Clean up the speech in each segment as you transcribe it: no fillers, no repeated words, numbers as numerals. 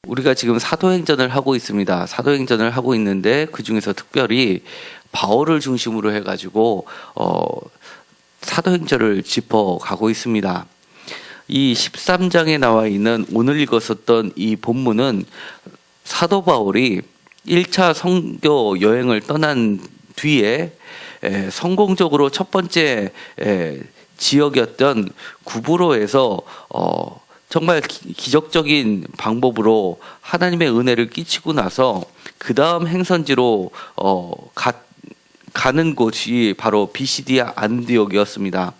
우리가 지금 사도행전을 하고 있습니다. 사도행전을 하고 있는데 그 중에서 특별히 바울을 중심으로 해가지고 사도행전을 짚어가고 있습니다. 이 13장에 나와 있는 오늘 읽었었던 이 본문은 사도 바울이 1차 선교 여행을 떠난 뒤에 성공적으로 첫 번째 지역이었던 구브로에서 정말 기적적인 방법으로 하나님의 은혜를 끼치고 나서 그 다음 행선지로 가는 곳이 바로 비시디아 안디옥이었습니다.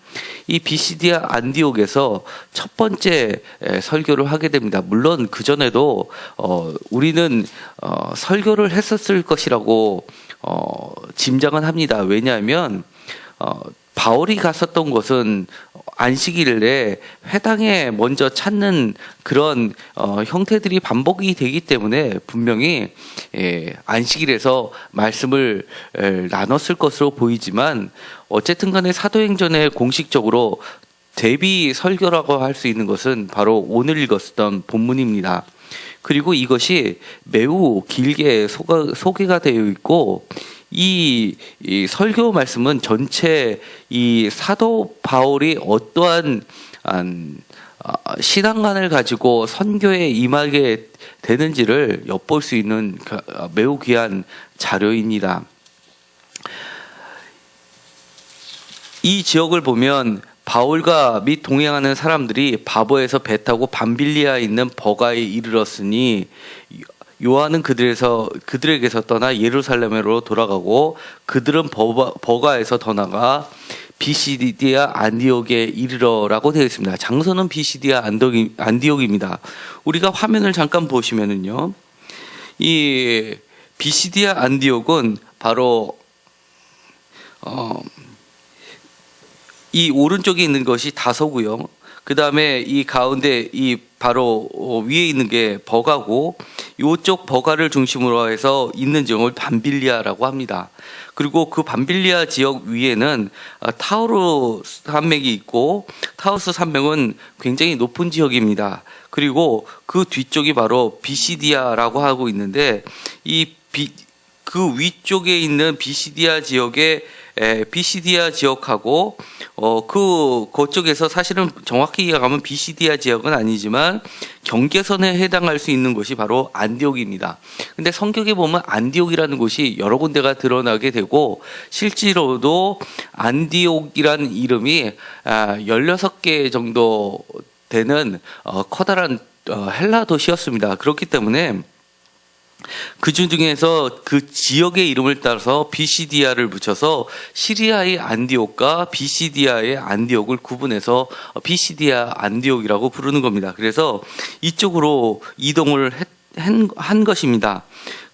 이 비시디아 안디옥에서 첫 번째 설교를 하게 됩니다. 물론 그 전에도 우리는 설교를 했었을 것이라고 짐작은 합니다. 왜냐하면 바울이 갔었던 곳은 안식일에 회당에 먼저 찾는 그런 형태들이 반복이 되기 때문에 분명히 안식일에서 말씀을 나눴을 것으로 보이지만 어쨌든 간에 사도행전에 공식적으로 대비 설교라고 할 수 있는 것은 바로 오늘 읽었던 본문입니다. 그리고 이것이 매우 길게 소개가 되어 있고 이 설교 말씀은 전체 이 사도 바울이 어떠한 신앙관을 가지고 선교에 임하게 되는지를 엿볼 수 있는 매우 귀한 자료입니다. 이 지역을 보면 바울과 및 동행하는 사람들이 바보에서 배 타고 밤빌리아에 있는 버가에 이르렀으니 요한은 그들에게서 떠나 예루살렘으로 돌아가고 그들은 버가에서 더 나가 비시디아 안디옥에 이르러라고 되어 있습니다. 장소는 비시디아 안디옥입니다. 우리가 화면을 잠깐 보시면은요, 이 비시디아 안디옥은 바로 이 오른쪽에 있는 것이 다소고요. 그 다음에 이 가운데 이 바로 위에 있는 게 버가고 이쪽 버가를 중심으로 해서 있는 지역을 밤빌리아라고 합니다. 그리고 그 밤빌리아 지역 위에는 타우루스 산맥이 있고 타우스 산맥은 굉장히 높은 지역입니다. 그리고 그 뒤쪽이 바로 비시디아라고 하고 있는데 그 위쪽에 있는 비시디아 지역하고 그쪽에서 사실은 정확히 이야기하면 비시디아 지역은 아니지만 경계선에 해당할 수 있는 곳이 바로 안디옥입니다. 근데 성경에 보면 안디옥이라는 곳이 여러 군데가 드러나게 되고 실제로도 안디옥이라는 이름이 16개 정도 되는 커다란 헬라 도시였습니다. 그렇기 때문에 그 중에서 그 지역의 이름을 따라서 비시디아를 붙여서 시리아의 안디옥과 비시디아의 안디옥을 구분해서 비시디아 안디옥이라고 부르는 겁니다. 그래서 이쪽으로 이동을 한 것입니다.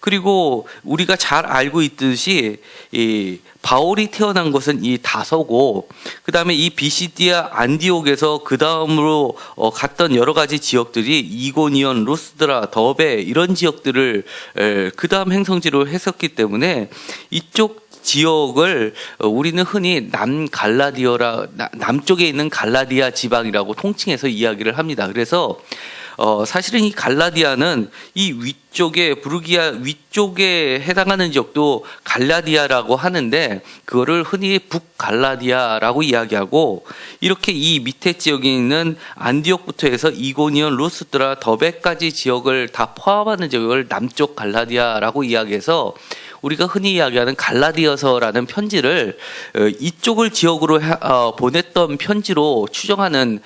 그리고 우리가 잘 알고 있듯이 이 바울이 태어난 곳은 이 다소고 그 다음에 이 비시디아 안디옥에서 그 다음으로 갔던 여러 가지 지역들이 이고니온, 루스드라, 더베 이런 지역들을 그 다음 행성지로 했었기 때문에 이쪽 지역을 우리는 흔히 남쪽에 있는 갈라디아 지방이라고 통칭해서 이야기를 합니다. 그래서 사실은 이 갈라디아는 이 위쪽에 부르기아 위쪽에 해당하는 지역도 갈라디아라고 하는데 그거를 흔히 북갈라디아라고 이야기하고 이렇게 이 밑에 지역에 있는 안디옥부터 해서 이고니온, 루스드라, 더베까지 지역을 다 포함하는 지역을 남쪽 갈라디아라고 이야기해서 우리가 흔히 이야기하는 갈라디아서라는 편지를 이쪽을 지역으로 보냈던 편지로 추정하는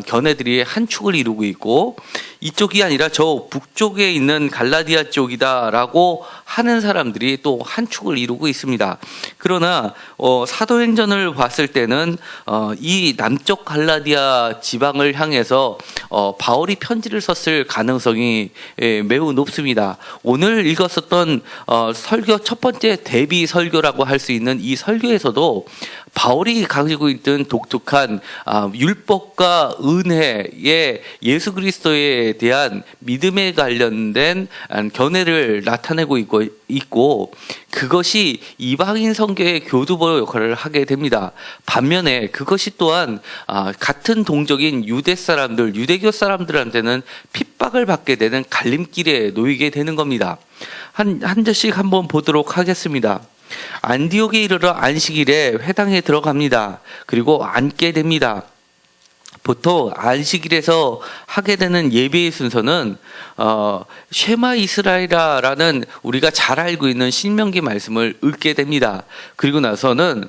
견해들이 한 축을 이루고 있고 이쪽이 아니라 저 북쪽에 있는 갈라디아 쪽이다라고 하는 사람들이 또 한 축을 이루고 있습니다. 그러나 사도행전을 봤을 때는 이 남쪽 갈라디아 지방을 향해서 바울이 편지를 썼을 가능성이 매우 높습니다. 오늘 읽었었던 설교 첫 번째 대비 설교라고 할 수 있는 이 설교에서도 바울이 가지고 있던 독특한 율법과 은혜의 예수 그리스도에 대한 믿음에 관련된 견해를 나타내고 있고 그것이 이방인 선교의 교두보 역할을 하게 됩니다. 반면에 그것이 또한 같은 동족인 유대교 사람들한테는 핍박을 받게 되는 갈림길에 놓이게 되는 겁니다. 한 절씩 한번 보도록 하겠습니다. 안디옥에 이르러 안식일에 회당에 들어갑니다. 그리고 앉게 됩니다. 보통 안식일에서 하게 되는 예배의 순서는 쉐마 이스라엘아라는 우리가 잘 알고 있는 신명기 말씀을 읽게 됩니다. 그리고 나서는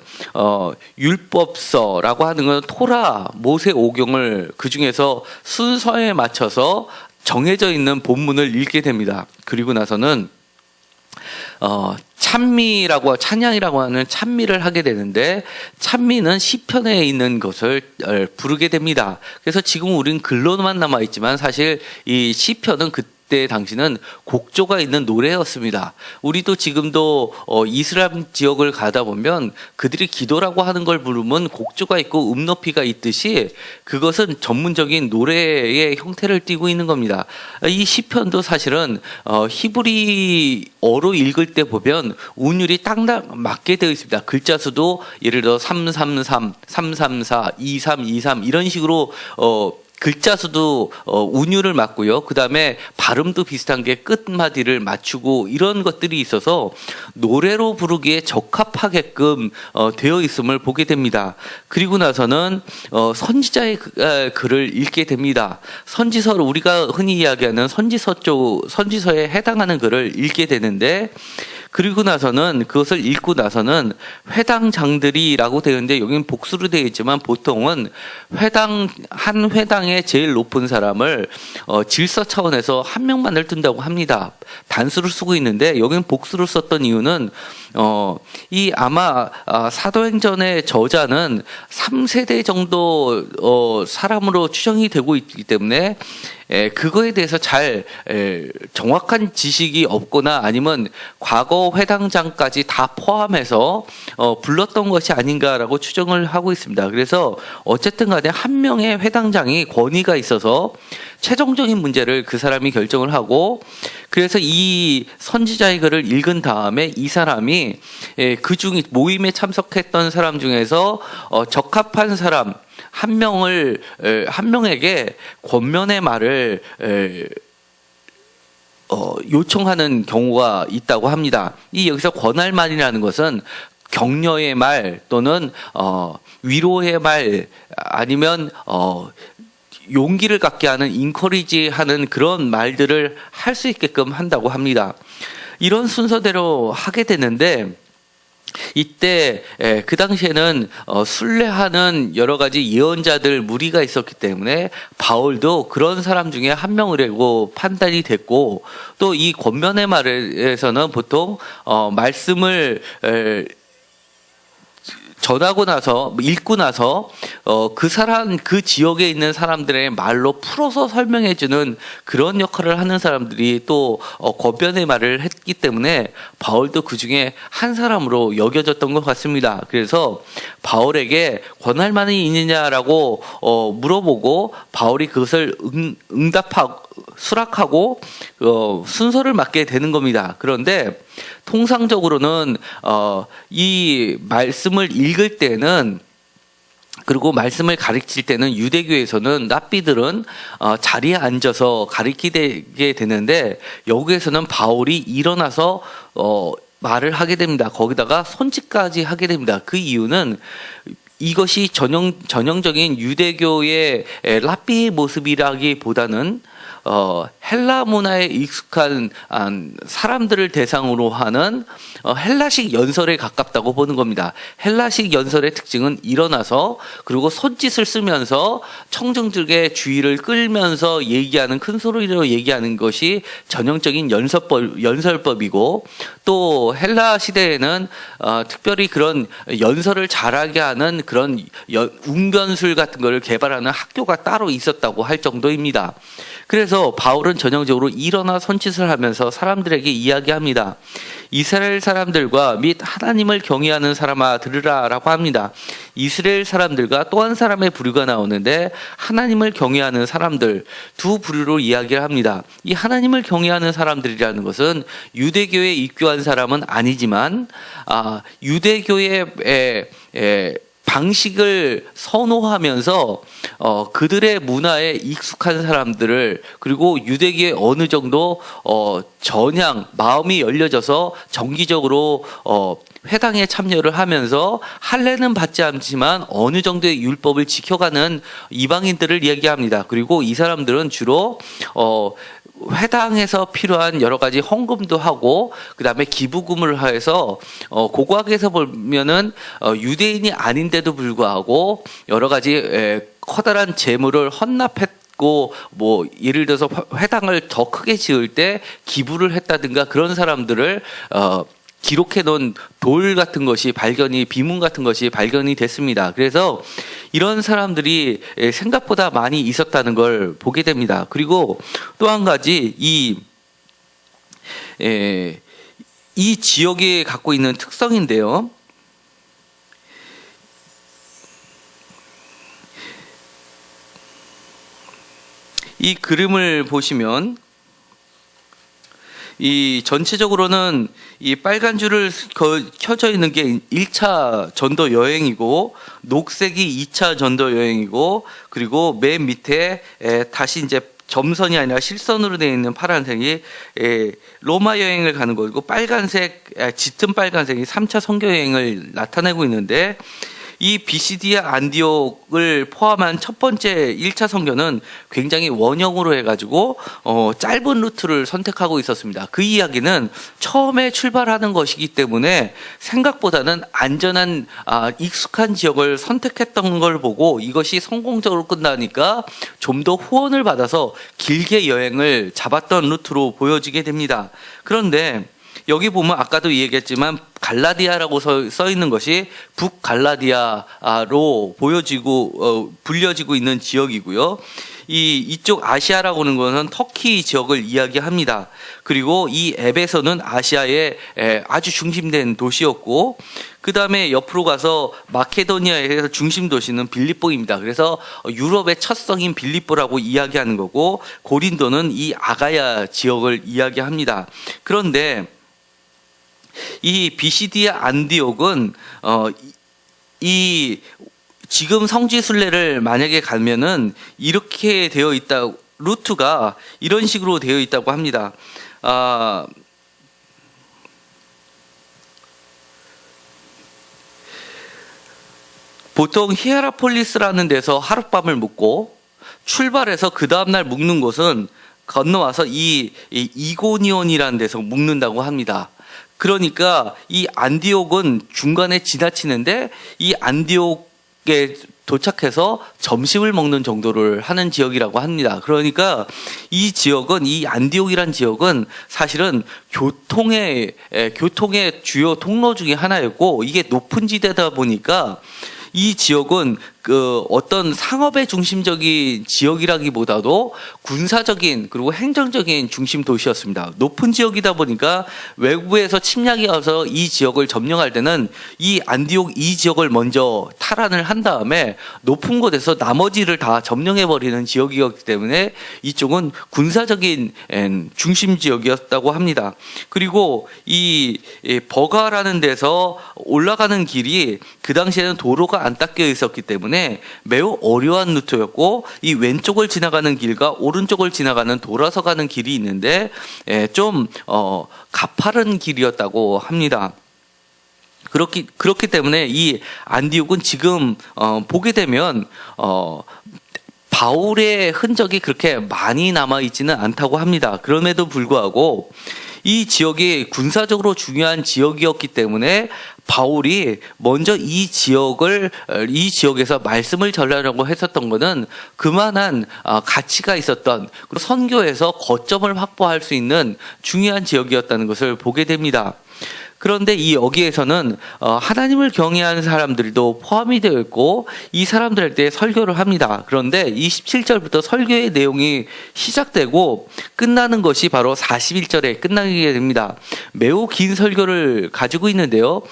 율법서라고 하는 건 토라, 모세 오경을 그 중에서 순서에 맞춰서 정해져 있는 본문을 읽게 됩니다. 그리고 나서는 찬양이라고 하는 찬미를 하게 되는데 찬미는 시편에 있는 것을 부르게 됩니다. 그래서 지금 우린 글로만 남아 있지만 사실 이 시편은 그때 당시는 곡조가 있는 노래였습니다. 우리도 지금도 이슬람 지역을 가다 보면 그들이 기도라고 하는 걸 부르면 곡조가 있고 높이가 있듯이 그것은 전문적인 노래의 형태를 띠고 있는 겁니다. 이 시편도 사실은 히브리어로 읽을 때 보면 운율이 딱 맞게 되어 있습니다. 글자 수도 예를 들어 333, 334, 2323 이런 식으로 글자 수도 운율을 맞고요. 그 다음에 발음도 비슷한 게 끝마디를 맞추고 이런 것들이 있어서 노래로 부르기에 적합하게끔 되어 있음을 보게 됩니다. 그리고 나서는 선지자의 글을 읽게 됩니다. 선지서를 우리가 흔히 이야기하는 선지서에 해당하는 글을 읽게 되는데 그리고 나서는 그것을 읽고 나서는 회당장들이라고 되어 있는데 여기는 복수로 되어 있지만 보통은 한 회당의 제일 높은 사람을 질서 차원에서 한 명만을 둔다고 합니다. 단수를 쓰고 있는데 여기는 복수로 썼던 이유는 이 아마 사도행전의 저자는 3세대 정도 사람으로 추정이 되고 있기 때문에 그거에 대해서 잘 정확한 지식이 없거나 아니면 과거 회당장까지 다 포함해서 불렀던 것이 아닌가라고 추정을 하고 있습니다. 그래서 어쨌든 간에 한 명의 회당장이 권위가 있어서 최종적인 문제를 그 사람이 결정을 하고 그래서 이 선지자의 글을 읽은 다음에 이 사람이 그중 모임에 참석했던 사람 중에서 적합한 사람 한 명에게 권면의 말을 요청하는 경우가 있다고 합니다. 이 여기서 권할 말이라는 것은 격려의 말 또는 위로의 말 아니면 용기를 갖게 하는 인커리지하는 그런 말들을 할 수 있게끔 한다고 합니다. 이런 순서대로 하게 되는데 이때 그 당시에는 순례하는 여러 가지 예언자들 무리가 있었기 때문에 바울도 그런 사람 중에 한 명이라고 판단이 됐고 또 이 권면의 말에서는 보통 말씀을 전하고 나서 읽고 나서 그 지역에 있는 사람들의 말로 풀어서 설명해 주는 그런 역할을 하는 사람들이 또 권면의 말을 했기 때문에 바울도 그 중에 한 사람으로 여겨졌던 것 같습니다. 그래서 바울에게 권할 만이 있느냐라고 물어보고 바울이 그것을 수락하고 순서를 맡게 되는 겁니다. 그런데 통상적으로는 이 말씀을 읽을 때는 그리고 말씀을 가르칠 때는 유대교에서는 랍비들은 자리에 앉아서 가르치게 되는데 여기에서는 바울이 일어나서 말을 하게 됩니다. 거기다가 손짓까지 하게 됩니다. 그 이유는 이것이 전형적인 유대교의 랍비의 모습이라기보다는 헬라 문화에 익숙한 사람들을 대상으로 하는 헬라식 연설에 가깝다고 보는 겁니다. 헬라식 연설의 특징은 일어나서 그리고 손짓을 쓰면서 청중들의 주의를 끌면서 얘기하는 큰 소리로 얘기하는 것이 전형적인 연설법이고 또 헬라 시대에는 특별히 그런 연설을 잘하게 하는 그런 웅변술 같은 걸 개발하는 학교가 따로 있었다고 할 정도입니다. 그래서 그래서 바울은 전형적으로 일어나 손짓을 하면서 사람들에게 이야기합니다. 이스라엘 사람들과 및 하나님을 경외하는 사람아 들으라 라고 합니다. 이스라엘 사람들과 또 한 사람의 부류가 나오는데 하나님을 경외하는 사람들 두 부류로 이야기를 합니다. 이 하나님을 경외하는 사람들이라는 것은 유대교에 입교한 사람은 아니지만 유대교의 방식을 선호하면서 그들의 문화에 익숙한 사람들을, 그리고 유대교에 어느 정도 전향 마음이 열려져서 정기적으로 회당에 참여를 하면서 할례는 받지 않지만 어느 정도의 율법을 지켜가는 이방인들을 이야기합니다. 그리고 이 사람들은 주로 회당에서 필요한 여러 가지 헌금도 하고, 그 다음에 기부금을 해서 고고학에서 보면은 유대인이 아닌데도 불구하고 여러 가지 커다란 재물을 헌납했고, 뭐 예를 들어서 회당을 더 크게 지을 때 기부를 했다든가 그런 사람들을 기록해 놓은 돌 같은 것이 비문 같은 것이 발견이 됐습니다. 그래서 이런 사람들이 생각보다 많이 있었다는 걸 보게 됩니다. 그리고 또 한 가지 이 지역이 갖고 있는 특성인데요. 이 그림을 보시면 이 전체적으로는 이 빨간 줄을 켜져 있는 게 1차 전도 여행이고, 녹색이 2차 전도 여행이고, 그리고 맨 밑에 다시 이제 점선이 아니라 실선으로 되어 있는 파란색이 로마 여행을 가는 거고, 짙은 빨간색이 3차 선교 여행을 나타내고 있는데, 이 비시디아 안디옥을 포함한 첫 번째 1차 선교는 굉장히 원형으로 해가지고 짧은 루트를 선택하고 있었습니다. 그 이야기는 처음에 출발하는 것이기 때문에 생각보다는 안전한 익숙한 지역을 선택했던 걸 보고 이것이 성공적으로 끝나니까 좀 더 후원을 받아서 길게 여행을 잡았던 루트로 보여지게 됩니다. 그런데 여기 보면 아까도 얘기했지만 갈라디아라고 써 있는 것이 북갈라디아로 불려지고 있는 지역이고요. 이쪽 아시아라고 하는 것은 터키 지역을 이야기합니다. 그리고 이 에베소는 아시아의 아주 중심된 도시였고, 그 다음에 옆으로 가서 마케도니아에서 중심 도시는 빌립보입니다. 그래서 유럽의 첫 성인 빌립보라고 이야기하는 거고, 고린도는 이 아가야 지역을 이야기합니다. 그런데 이 비시디아 안디옥은 이 지금 성지 순례를 만약에 가면은 이렇게 되어 있다, 루트가 이런 식으로 되어 있다고 합니다. 보통 히에라폴리스라는 데서 하룻밤을 묵고 출발해서 그 다음날 묵는 곳은 건너와서 이 이고니온이라는 데서 묵는다고 합니다. 그러니까 이 안디옥은 중간에 지나치는데 이 안디옥에 도착해서 점심을 먹는 정도를 하는 지역이라고 합니다. 그러니까 이 지역은, 이 안디옥이란 지역은 사실은 교통의 주요 통로 중에 하나였고, 이게 높은 지대다 보니까 이 지역은 어떤 상업의 중심적인 지역이라기보다도 군사적인 그리고 행정적인 중심 도시였습니다. 높은 지역이다 보니까 외부에서 침략이 와서 이 지역을 점령할 때는 이 안디옥 이 지역을 먼저 탈환을 한 다음에 높은 곳에서 나머지를 다 점령해버리는 지역이었기 때문에 이쪽은 군사적인 중심 지역이었다고 합니다. 그리고 이 버가라는 데서 올라가는 길이 그 당시에는 도로가 안 닦여 있었기 때문에 매우 어려운 루트였고, 이 왼쪽을 지나가는 길과 오른쪽을 지나가는 돌아서 가는 길이 있는데 좀 가파른 길이었다고 합니다. 그렇기 때문에 이 안디옥은 지금 보게 되면 바울의 흔적이 그렇게 많이 남아있지는 않다고 합니다. 그럼에도 불구하고 이 지역이 군사적으로 중요한 지역이었기 때문에 바울이 먼저 이 지역에서 말씀을 전하려고 했었던 것은 그만한 가치가 있었던, 그리고 선교에서 거점을 확보할 수 있는 중요한 지역이었다는 것을 보게 됩니다. 그런데 이 여기에서는 하나님을 경외하는 사람들도 포함이 되어 있고 이 사람들한테 설교를 합니다. 그런데 이 17절부터 설교의 내용이 시작되고 끝나는 것이 바로 41절에 끝나게 됩니다. 매우 긴 설교를 가지고 있는데요.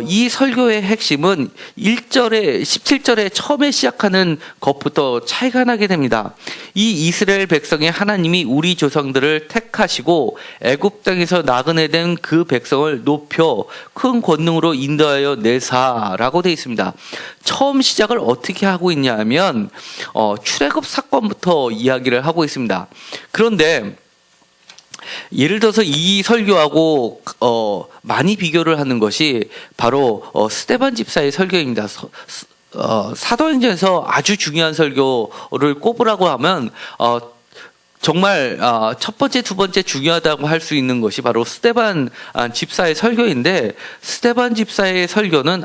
이 설교의 핵심은 17절에 처음에 시작하는 것부터 차이가 나게 됩니다. 이 이스라엘 백성의 하나님이 우리 조상들을 택하시고 애굽 땅에서 나그네 된 그 백성을 높여 큰 권능으로 인도하여 내사라고 되어 있습니다. 처음 시작을 어떻게 하고 있냐 하면 출애굽 사건부터 이야기를 하고 있습니다. 그런데 예를 들어서 이 설교하고 많이 비교를 하는 것이 바로 스데반 집사의 설교입니다. 사도행전에서 아주 중요한 설교를 꼽으라고 하면 정말 첫 번째, 두 번째 중요하다고 할 수 있는 것이 바로 스데반 집사의 설교인데, 스데반 집사의 설교는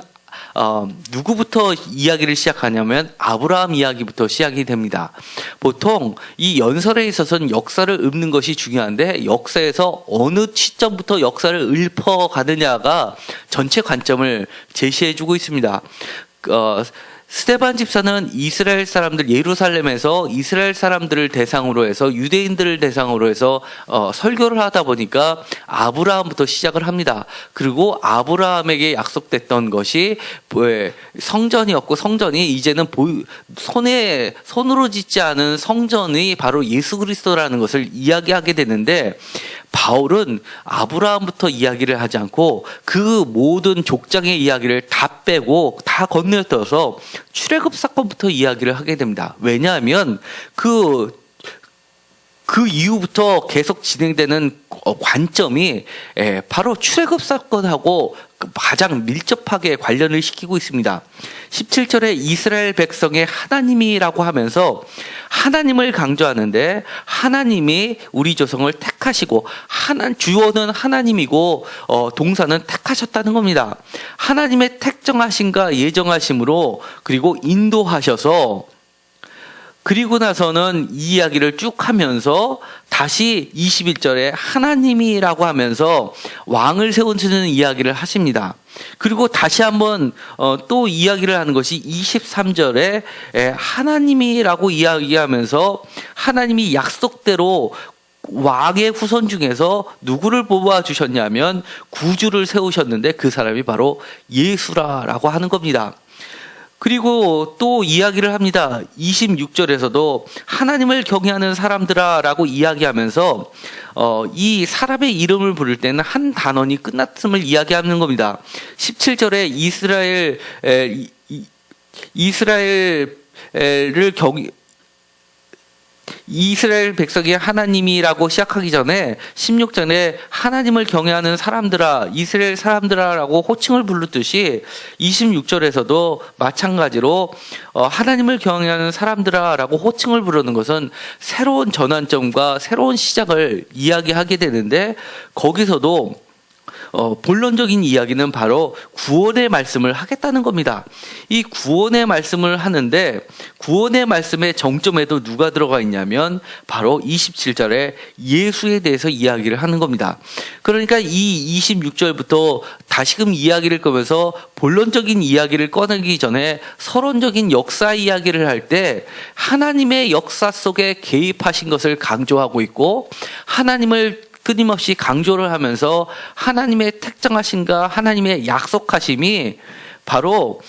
누구부터 이야기를 시작하냐면 아브라함 이야기부터 시작이 됩니다. 보통 이 연설에 있어서는 역사를 읊는 것이 중요한데 역사에서 어느 시점부터 역사를 읊어가느냐가 전체 관점을 제시해주고 있습니다. 스데반 집사는 이스라엘 사람들, 예루살렘에서 이스라엘 사람들을 대상으로 해서 유대인들을 대상으로 해서 설교를 하다 보니까 아브라함부터 시작을 합니다. 그리고 아브라함에게 약속됐던 것이 성전이었고, 성전이 이제는 손으로 짓지 않은 성전이 바로 예수 그리스도라는 것을 이야기하게 되는데, 바울은 아브라함부터 이야기를 하지 않고 그 모든 족장의 이야기를 다 빼고 다 건너뛰어서 출애굽 사건부터 이야기를 하게 됩니다. 왜냐하면 그 이후부터 계속 진행되는 관점이 바로 출애굽 사건하고 가장 밀접하게 관련을 시키고 있습니다. 17절에 이스라엘 백성의 하나님이라고 하면서 하나님을 강조하는데, 하나님이 우리 조상을 택하시고, 주어는 하나님이고 동사는 택하셨다는 겁니다. 하나님의 택정하심과 예정하심으로, 그리고 인도하셔서, 그리고 나서는 이 이야기를 쭉 하면서 다시 21절에 하나님이라고 하면서 왕을 세우시는 이야기를 하십니다. 그리고 다시 한번 또 이야기를 하는 것이 23절에 하나님이라고 이야기하면서 하나님이 약속대로 왕의 후손 중에서 누구를 뽑아주셨냐면 구주를 세우셨는데 그 사람이 바로 예수라라고 하는 겁니다. 그리고 또 이야기를 합니다. 26절에서도 하나님을 경외하는 사람들아 라고 이야기하면서 이 사람의 이름을 부를 때는 한 단원이 끝났음을 이야기하는 겁니다. 17절에 이스라엘 백성이 하나님이라고 시작하기 전에 16절에 하나님을 경외하는 사람들아, 이스라엘 사람들아라고 호칭을 부르듯이 26절에서도 마찬가지로 하나님을 경외하는 사람들아라고 호칭을 부르는 것은 새로운 전환점과 새로운 시작을 이야기하게 되는데, 거기서도 본론적인 이야기는 바로 구원의 말씀을 하겠다는 겁니다. 이 구원의 말씀을 하는데, 구원의 말씀의 정점에도 누가 들어가 있냐면 바로 27절에 예수에 대해서 이야기를 하는 겁니다. 그러니까 이 26절부터 다시금 이야기를 꺼면서 본론적인 이야기를 꺼내기 전에 서론적인 역사 이야기를 할 때 하나님의 역사 속에 개입하신 것을 강조하고 있고, 하나님을 끊임없이 강조를 하면서 하나님의 택정하심과 하나님의 약속하심이 바로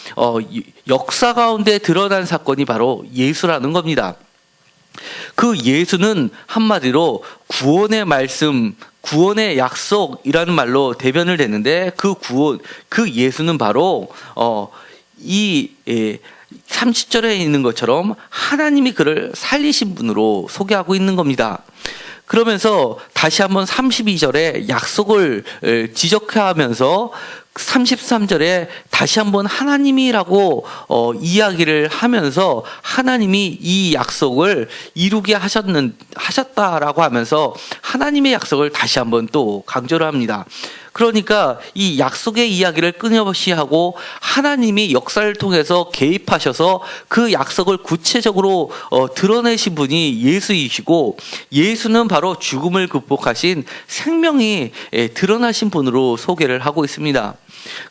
역사 가운데 드러난 사건이 바로 예수라는 겁니다. 그 예수는 한마디로 구원의 말씀, 구원의 약속이라는 말로 대변을 되는데, 그 예수는 바로 이 30절에 있는 것처럼 하나님이 그를 살리신 분으로 소개하고 있는 겁니다. 그러면서 다시 한번 32절에 약속을 지적하면서 33절에 다시 한번 하나님이라고 이야기를 하면서 하나님이 이 약속을 이루게 하셨다라고 하면서 하나님의 약속을 다시 한번 또 강조를 합니다. 그러니까 이 약속의 이야기를 끊임없이 하고 하나님이 역사를 통해서 개입하셔서 그 약속을 구체적으로 드러내신 분이 예수이시고, 예수는 바로 죽음을 극복하신 생명이 드러나신 분으로 소개를 하고 있습니다.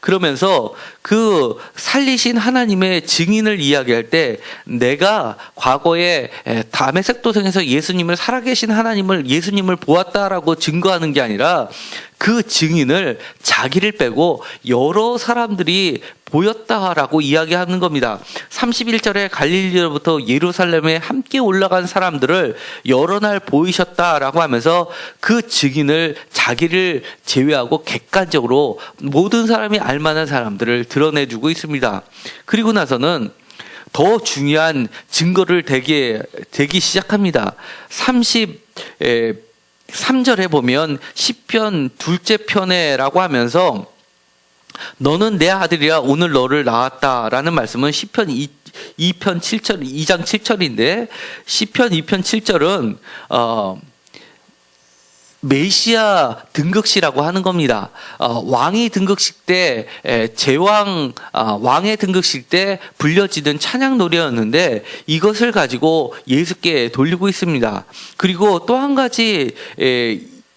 그러면서 그 살리신 하나님의 증인을 이야기할 때, 내가 과거에 다메섹 도성에서 예수님을, 살아계신 하나님을, 예수님을 보았다라고 증거하는 게 아니라 그 증인을 자기를 빼고 여러 사람들이 보였다라고 이야기하는 겁니다. 31절에 갈릴리로부터 예루살렘에 함께 올라간 사람들을 여러 날 보이셨다라고 하면서 그 증인을, 자기를 제외하고 객관적으로 모든 사람이 알만한 사람들을 드러내주고 있습니다. 그리고 나서는 더 중요한 증거를 대기 시작합니다. 33절에 보면 시편 둘째 편에라고 하면서 너는 내 아들이라 오늘 너를 낳았다라는 말씀은 시편 2편 7절, 2장 7절인데, 시편 2편 7절은 메시아 등극시라고 하는 겁니다. 왕이 등극식 때, 왕의 등극식 때 불려지는 찬양 노래였는데, 이것을 가지고 예수께 돌리고 있습니다. 그리고 또 한 가지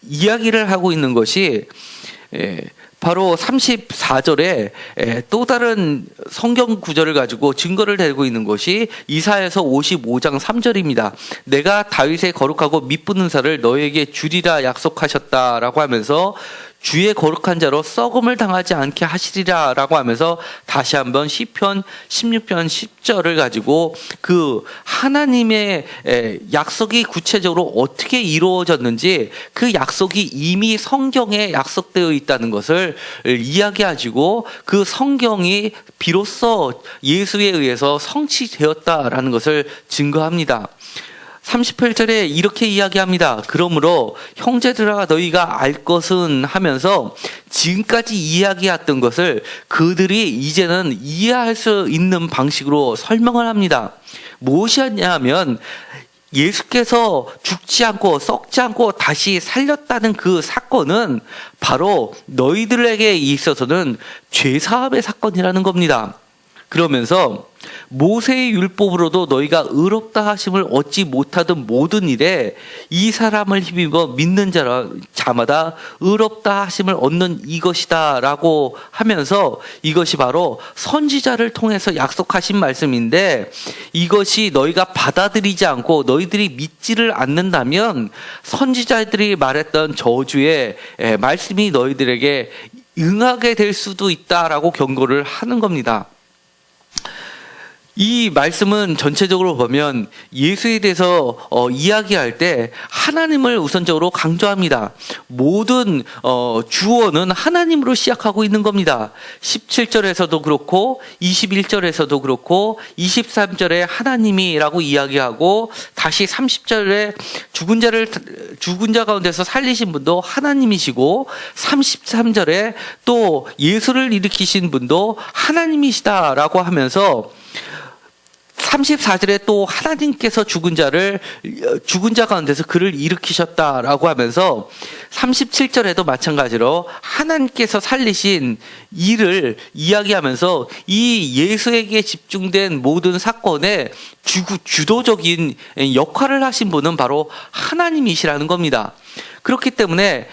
이야기를 하고 있는 것이, 바로 34절에 또 다른 성경 구절을 가지고 증거를 대고 있는 것이 이사야서 55장 3절입니다. 내가 다윗의 거룩하고 미쁘는 살을 너에게 주리라 약속하셨다라고 하면서 주의 거룩한 자로 썩음을 당하지 않게 하시리라 라고 하면서 다시 한번 시편 16편 10절을 가지고 그 하나님의 약속이 구체적으로 어떻게 이루어졌는지, 그 약속이 이미 성경에 약속되어 있다는 것을 이야기하시고, 그 성경이 비로소 예수에 의해서 성취되었다라는 것을 증거합니다. 38절에 이렇게 이야기합니다. 그러므로 형제들아 너희가 알 것은 하면서 지금까지 이야기했던 것을 그들이 이제는 이해할 수 있는 방식으로 설명을 합니다. 무엇이었냐면, 예수께서 죽지 않고 썩지 않고 다시 살렸다는 그 사건은 바로 너희들에게 있어서는 죄사함의 사건이라는 겁니다. 그러면서 모세의 율법으로도 너희가 의롭다 하심을 얻지 못하던 모든 일에 이 사람을 힘입어 믿는 자마다 의롭다 하심을 얻는 이것이다 라고 하면서, 이것이 바로 선지자를 통해서 약속하신 말씀인데, 이것이 너희가 받아들이지 않고 너희들이 믿지를 않는다면 선지자들이 말했던 저주의 말씀이 너희들에게 응하게 될 수도 있다라고 경고를 하는 겁니다. 이 말씀은 전체적으로 보면 예수에 대해서 이야기할 때 하나님을 우선적으로 강조합니다. 모든 주어는 하나님으로 시작하고 있는 겁니다. 17절에서도 그렇고 21절에서도 그렇고 23절에 하나님이라고 이야기하고, 다시 30절에 죽은 자 가운데서 살리신 분도 하나님이시고, 33절에 또 예수를 일으키신 분도 하나님이시다라고 하면서, 34절에 또 하나님께서 죽은 자 가운데서 그를 일으키셨다라고 하면서, 37절에도 마찬가지로 하나님께서 살리신 일을 이야기하면서 이 예수에게 집중된 모든 사건에 주도적인 역할을 하신 분은 바로 하나님이시라는 겁니다. 그렇기 때문에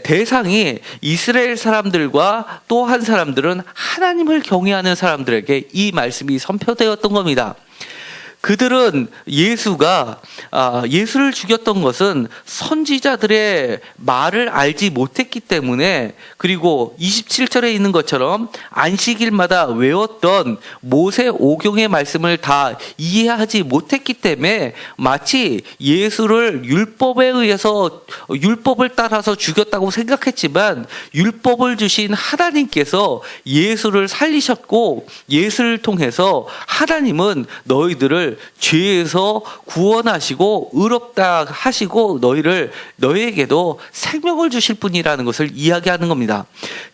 대상이 이스라엘 사람들과 또 한 사람들은 하나님을 경외하는 사람들에게 이 말씀이 선포되었던 겁니다. 그들은 예수를 죽였던 것은 선지자들의 말을 알지 못했기 때문에, 그리고 27절에 있는 것처럼 안식일마다 외웠던 모세 오경의 말씀을 다 이해하지 못했기 때문에 마치 예수를 율법에 의해서, 율법을 따라서 죽였다고 생각했지만, 율법을 주신 하나님께서 예수를 살리셨고, 예수를 통해서 하나님은 너희들을 죄에서 구원하시고 의롭다 하시고 너희에게도 생명을 주실 분이라는 것을 이야기하는 겁니다.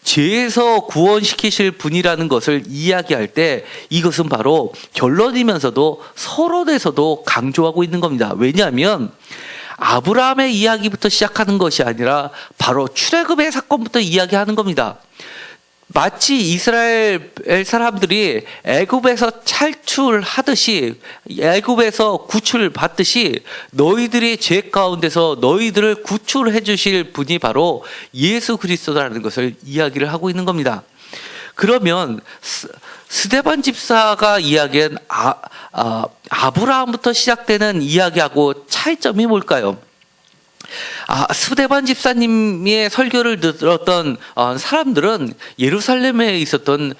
죄에서 구원시키실 분이라는 것을 이야기할 때 이것은 바로 결론이면서도 서론에서도 강조하고 있는 겁니다. 왜냐하면 아브라함의 이야기부터 시작하는 것이 아니라 바로 출애굽의 사건부터 이야기하는 겁니다. 마치 이스라엘 사람들이 애굽에서 탈출하듯이, 애굽에서 구출받듯이 너희들이 죄 가운데서 너희들을 구출해 주실 분이 바로 예수 그리스도라는 것을 이야기를 하고 있는 겁니다. 그러면 스데반 집사가 이야기한 아브라함부터 시작되는 이야기하고 차이점이 뭘까요? 스데반 집사님의 설교를 들었던 사람들은 예루살렘에 있었던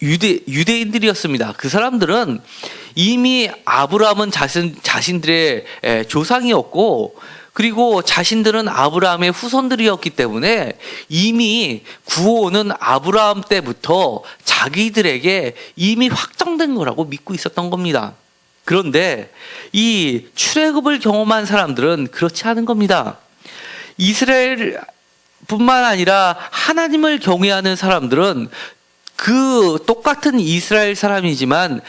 유대인들이었습니다. 그 사람들은 이미 아브라함은 자신들의 조상이었고, 그리고 자신들은 아브라함의 후손들이었기 때문에 이미 구원은 아브라함 때부터 자기들에게 이미 확정된 거라고 믿고 있었던 겁니다. 그런데 이 출애굽을 경험한 사람들은 그렇지 않은 겁니다. 이스라엘뿐만 아니라 하나님을 경외하는 사람들은 그 똑같은 이스라엘 사람이지만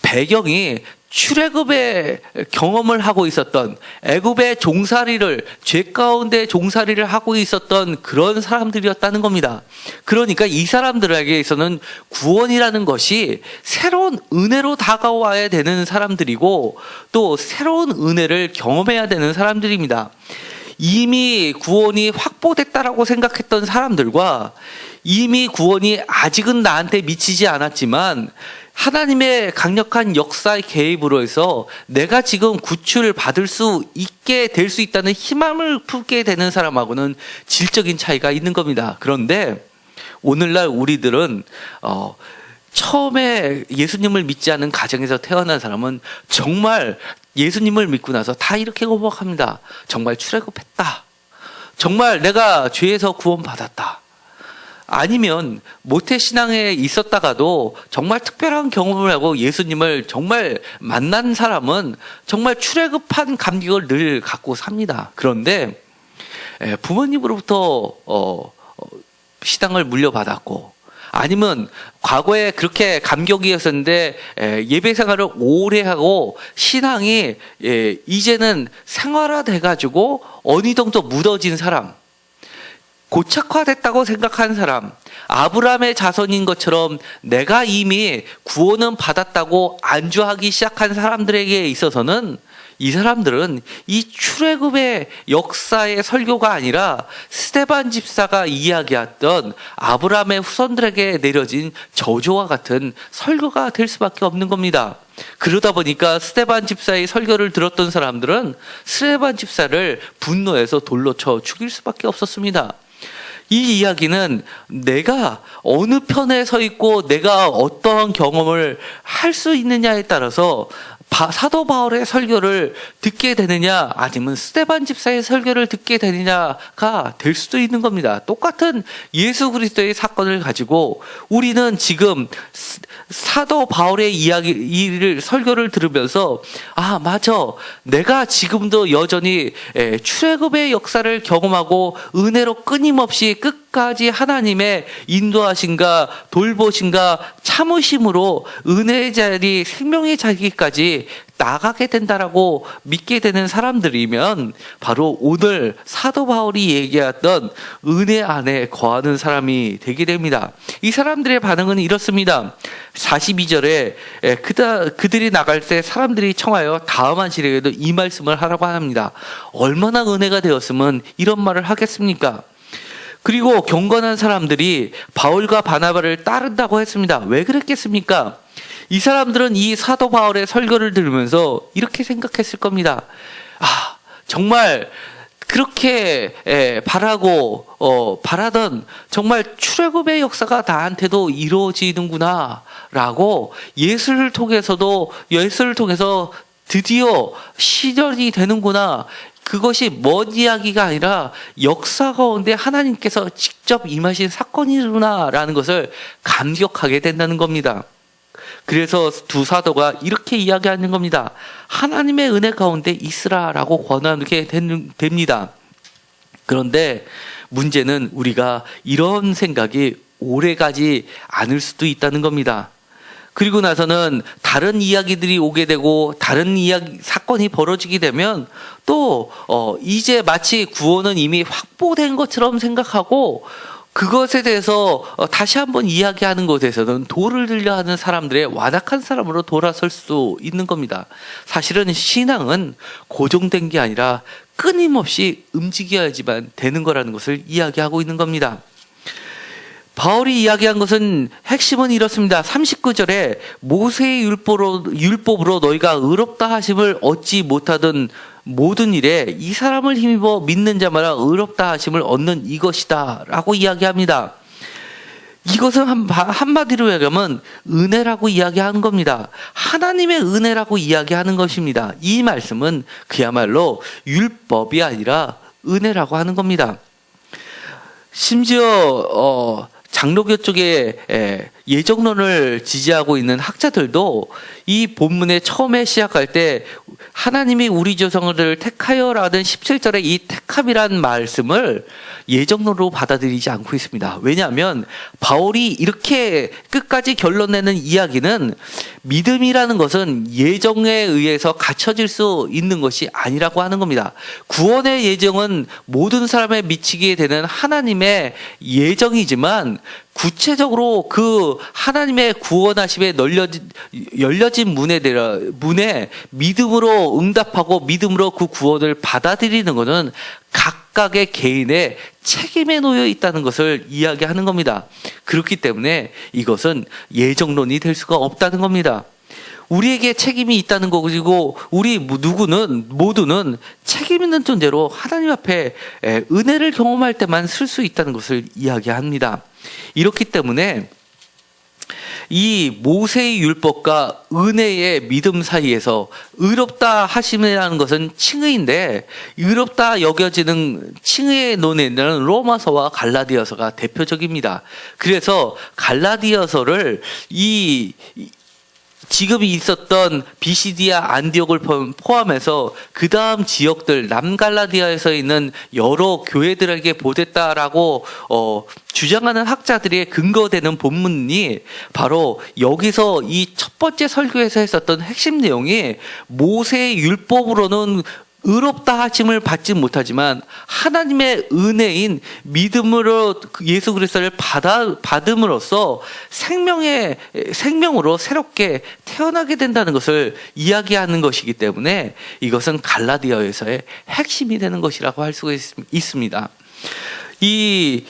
배경이 출애굽의 경험을 하고 있었던, 애굽의 종살이를, 죄 가운데 종살이를 하고 있었던 그런 사람들이었다는 겁니다. 그러니까 이 사람들에게서는 구원이라는 것이 새로운 은혜로 다가와야 되는 사람들이고, 또 새로운 은혜를 경험해야 되는 사람들입니다. 이미 구원이 확보됐다라고 생각했던 사람들과 이미 구원이 아직은 나한테 미치지 않았지만 하나님의 강력한 역사의 개입으로 해서 내가 지금 구출을 받을 수 있게 될 수 있다는 희망을 품게 되는 사람하고는 질적인 차이가 있는 겁니다. 그런데 오늘날 우리들은 처음에 예수님을 믿지 않은 가정에서 태어난 사람은 정말 예수님을 믿고 나서 다 이렇게 고백합니다. 정말 출애굽했다. 정말 내가 죄에서 구원받았다. 아니면 모태신앙에 있었다가도 정말 특별한 경험을 하고 예수님을 정말 만난 사람은 정말 출애굽한 감격을 늘 갖고 삽니다. 그런데 부모님으로부터 신앙을 물려받았고, 아니면 과거에 그렇게 감격이었었는데 예배 생활을 오래 하고 신앙이 이제는 생활화돼가지고 어느 정도 묻어진 사람, 고착화됐다고 생각한 사람, 아브라함의 자손인 것처럼 내가 이미 구원은 받았다고 안주하기 시작한 사람들에게 있어서는 이 사람들은 이 출애굽의 역사의 설교가 아니라 스데반 집사가 이야기했던 아브라함의 후손들에게 내려진 저주와 같은 설교가 될 수밖에 없는 겁니다. 그러다 보니까 스데반 집사의 설교를 들었던 사람들은 스데반 집사를 분노해서 돌로 쳐 죽일 수밖에 없었습니다. 이 이야기는 내가 어느 편에 서 있고 내가 어떠한 경험을 할 수 있느냐에 따라서 사도 바울의 설교를 듣게 되느냐 아니면 스데반 집사의 설교를 듣게 되느냐가 될 수도 있는 겁니다. 똑같은 예수 그리스도의 사건을 가지고 우리는 지금 사도 바울의 이야기를 설교를 들으면서 맞아, 내가 지금도 여전히 출애굽의 역사를 경험하고 은혜로 끊임없이 끝까지 하나님의 인도하심과 돌보심과 참으심으로 은혜의 자리, 생명의 자리까지 나가게 된다라고 믿게 되는 사람들이면 바로 오늘 사도 바울이 얘기했던 은혜 안에 거하는 사람이 되게 됩니다. 이 사람들의 반응은 이렇습니다. 42절에 그들이 나갈 때 사람들이 청하여 다음 안식일에도 이 말씀을 하라고 합니다. 얼마나 은혜가 되었으면 이런 말을 하겠습니까? 그리고 경건한 사람들이 바울과 바나바를 따른다고 했습니다. 왜 그랬겠습니까? 이 사람들은 이 사도 바울의 설교를 들으면서 이렇게 생각했을 겁니다. 정말 그렇게 바라던 정말 출애굽의 역사가 나한테도 이루어지는구나 라고 예수를 통해서 드디어 시절이 되는구나, 그것이 먼 이야기가 아니라 역사 가운데 하나님께서 직접 임하신 사건이구나라는 것을 감격하게 된다는 겁니다. 그래서 두 사도가 이렇게 이야기하는 겁니다. 하나님의 은혜 가운데 있으라라고 권하게 됩니다. 그런데 문제는 우리가 이런 생각이 오래가지 않을 수도 있다는 겁니다. 그리고 나서는 다른 이야기들이 오게 되고 다른 사건이 벌어지게 되면 또 이제 마치 구원은 이미 확보된 것처럼 생각하고 그것에 대해서 다시 한번 이야기하는 것에서는 도를 들려 하는 사람들의 완악한 사람으로 돌아설 수 있는 겁니다. 사실은 신앙은 고정된 게 아니라 끊임없이 움직여야지만 되는 거라는 것을 이야기하고 있는 겁니다. 바울이 이야기한 것은 핵심은 이렇습니다. 39절에 모세의 율법으로 너희가 의롭다 하심을 얻지 못하던 모든 일에 이 사람을 힘입어 믿는 자마다 의롭다 하심을 얻는 이것이다 라고 이야기합니다. 이것은 한마디로 얘기하면 은혜라고 이야기하는 겁니다. 하나님의 은혜라고 이야기하는 것입니다. 이 말씀은 그야말로 율법이 아니라 은혜라고 하는 겁니다. 심지어 장로교 쪽에 예정론을 지지하고 있는 학자들도 이 본문에 처음에 시작할 때 하나님이 우리 조상들을 택하여라는 17절의 이 택함이란 말씀을 예정론으로 받아들이지 않고 있습니다. 왜냐하면 바울이 이렇게 끝까지 결론 내는 이야기는 믿음이라는 것은 예정에 의해서 갖춰질 수 있는 것이 아니라고 하는 겁니다. 구원의 예정은 모든 사람에 미치게 되는 하나님의 예정이지만 구체적으로 그 하나님의 구원하심에 열려진 문에 믿음으로 응답하고 믿음으로 그 구원을 받아들이는 것은 각각의 개인의 책임에 놓여 있다는 것을 이야기하는 겁니다. 그렇기 때문에 이것은 예정론이 될 수가 없다는 겁니다. 우리에게 책임이 있다는 거고 우리 모두는 책임 있는 존재로 하나님 앞에 은혜를 경험할 때만 쓸 수 있다는 것을 이야기합니다. 이렇기 때문에 이 모세의 율법과 은혜의 믿음 사이에서 의롭다 하심이라는 것은 칭의인데 의롭다 여겨지는 칭의의 논에는 로마서와 갈라디아서가 대표적입니다. 그래서 갈라디아서를 지금 있었던 비시디아 안디옥을 포함해서 그 다음 지역들 남갈라디아에서 있는 여러 교회들에게 보냈다라고 주장하는 학자들의 근거되는 본문이 바로 여기서 이 첫 번째 설교에서 했었던 핵심 내용이 모세의 율법으로는 의롭다 하심을 받지 못하지만 하나님의 은혜인 믿음으로 예수 그리스도를 받음으로써 생명으로 새롭게 태어나게 된다는 것을 이야기하는 것이기 때문에 이것은 갈라디아에서의 핵심이 되는 것이라고 할 수가 있습니다. 이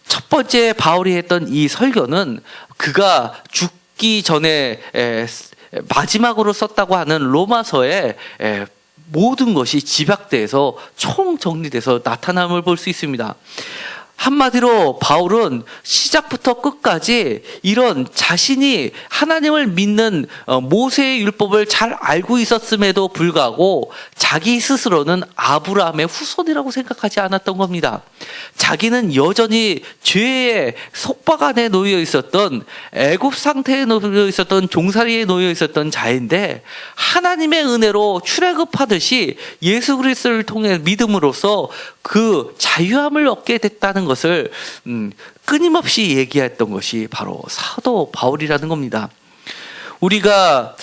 첫 번째 바울이 했던 이 설교는 그가 죽기 전에 마지막으로 썼다고 하는 로마서에 모든 것이 집약돼서 총정리돼서 나타남을 볼 수 있습니다. 한마디로 바울은 시작부터 끝까지 이런 자신이 하나님을 믿는 모세의 율법을 잘 알고 있었음에도 불구하고 자기 스스로는 아브라함의 후손이라고 생각하지 않았던 겁니다. 자기는 여전히 죄의 속박 안에 놓여 있었던 애굽 상태에 놓여 있었던 종살이에 놓여 있었던 자인데 하나님의 은혜로 출애굽하듯이 예수 그리스도를 통해 믿음으로써 그 자유함을 얻게 됐다는 것을 끊임없이 얘기했던 것이 바로 사도 바울이라는 겁니다. 우리가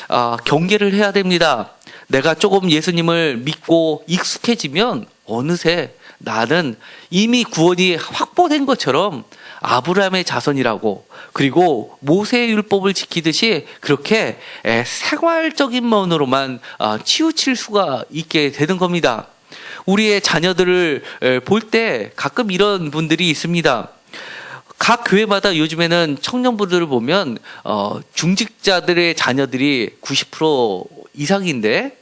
경계를 해야 됩니다. 내가 조금 예수님을 믿고 익숙해지면 어느새 나는 이미 구원이 확보된 것처럼 아브라함의 자손이라고 그리고 모세의 율법을 지키듯이 그렇게 생활적인 면으로만 치우칠 수가 있게 되는 겁니다. 우리의 자녀들을 볼 때 가끔 이런 분들이 있습니다. 각 교회마다 요즘에는 청년부들을 보면 중직자들의 자녀들이 90% 이상인데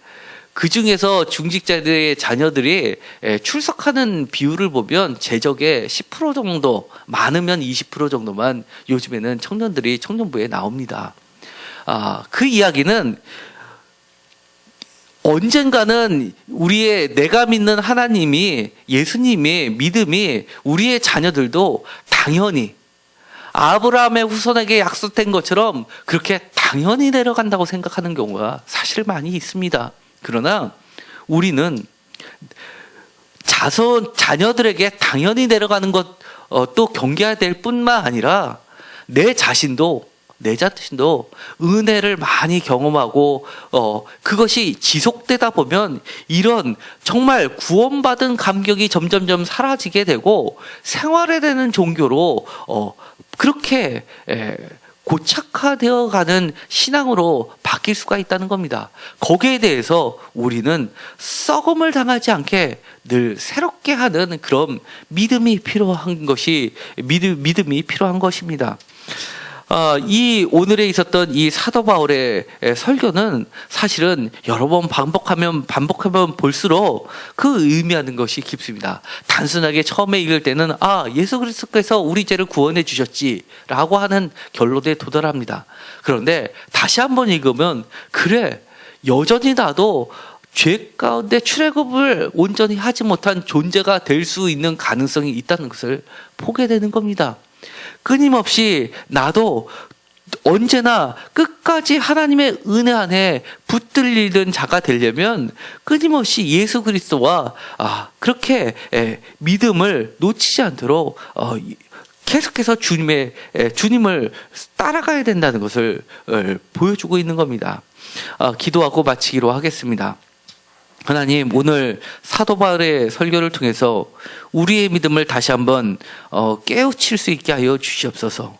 그 중에서 중직자들의 자녀들이 출석하는 비율을 보면 제적의 10% 정도, 많으면 20% 정도만 요즘에는 청년들이 청년부에 나옵니다. 그 이야기는 언젠가는 내가 믿는 하나님이, 예수님의 믿음이 우리의 자녀들도 당연히 아브라함의 후손에게 약속된 것처럼 그렇게 당연히 내려간다고 생각하는 경우가 사실 많이 있습니다. 그러나 우리는 자녀들에게 당연히 내려가는 것도 경계해야 될 뿐만 아니라 내 자신도 내 자신도 은혜를 많이 경험하고 그것이 지속되다 보면 이런 정말 구원받은 감격이 점점점 사라지게 되고 생활에 되는 종교로 그렇게 고착화되어 가는 신앙으로 바뀔 수가 있다는 겁니다. 거기에 대해서 우리는 썩음을 당하지 않게 늘 새롭게 하는 그런 믿음이 필요한 것입니다. 이 오늘에 있었던 이 사도 바울의 설교는 사실은 여러 번 반복하면 볼수록 그 의미하는 것이 깊습니다. 단순하게 처음에 읽을 때는 예수 그리스도께서 우리 죄를 구원해 주셨지라고 하는 결론에 도달합니다. 그런데 다시 한번 읽으면 그래 여전히 나도 죄 가운데 출애굽을 온전히 하지 못한 존재가 될 수 있는 가능성이 있다는 것을 보게 되는 겁니다. 끊임없이 나도 언제나 끝까지 하나님의 은혜 안에 붙들리는 자가 되려면 끊임없이 예수 그리스도와 그렇게 믿음을 놓치지 않도록 계속해서 주님을 따라가야 된다는 것을 보여주고 있는 겁니다. 기도하고 마치기로 하겠습니다. 하나님, 오늘 사도 바울의 설교를 통해서 우리의 믿음을 다시 한번 깨우칠 수 있게 하여 주시옵소서.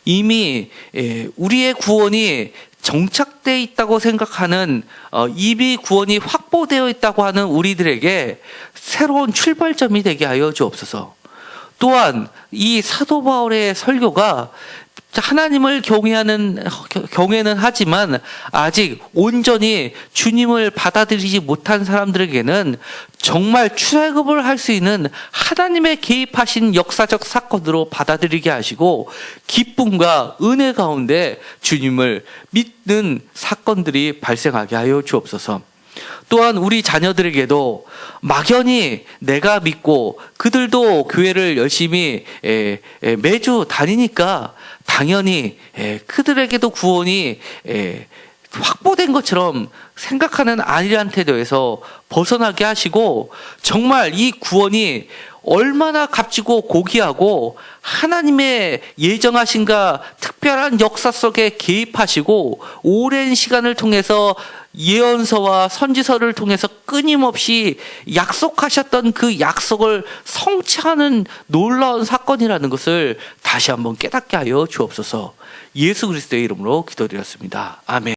이미 우리의 구원이 정착되어 있다고 생각하는 이미 구원이 확보되어 있다고 하는 우리들에게 새로운 출발점이 되게 하여 주옵소서. 또한 이 사도 바울의 설교가 하나님을 경외는 하지만 아직 온전히 주님을 받아들이지 못한 사람들에게는 정말 출애굽을 할 수 있는 하나님의 개입하신 역사적 사건으로 받아들이게 하시고 기쁨과 은혜 가운데 주님을 믿는 사건들이 발생하게 하여 주옵소서. 또한 우리 자녀들에게도 막연히 내가 믿고 그들도 교회를 열심히 매주 다니니까 당연히 그들에게도 구원이 확보된 것처럼 생각하는 아이들한테 대해서 벗어나게 하시고 정말 이 구원이 얼마나 값지고 고귀하고 하나님의 예정하신가 특별한 역사 속에 개입하시고 오랜 시간을 통해서 예언서와 선지서를 통해서 끊임없이 약속하셨던 그 약속을 성취하는 놀라운 사건이라는 것을 다시 한번 깨닫게 하여 주옵소서. 예수 그리스도의 이름으로 기도드렸습니다. 아멘.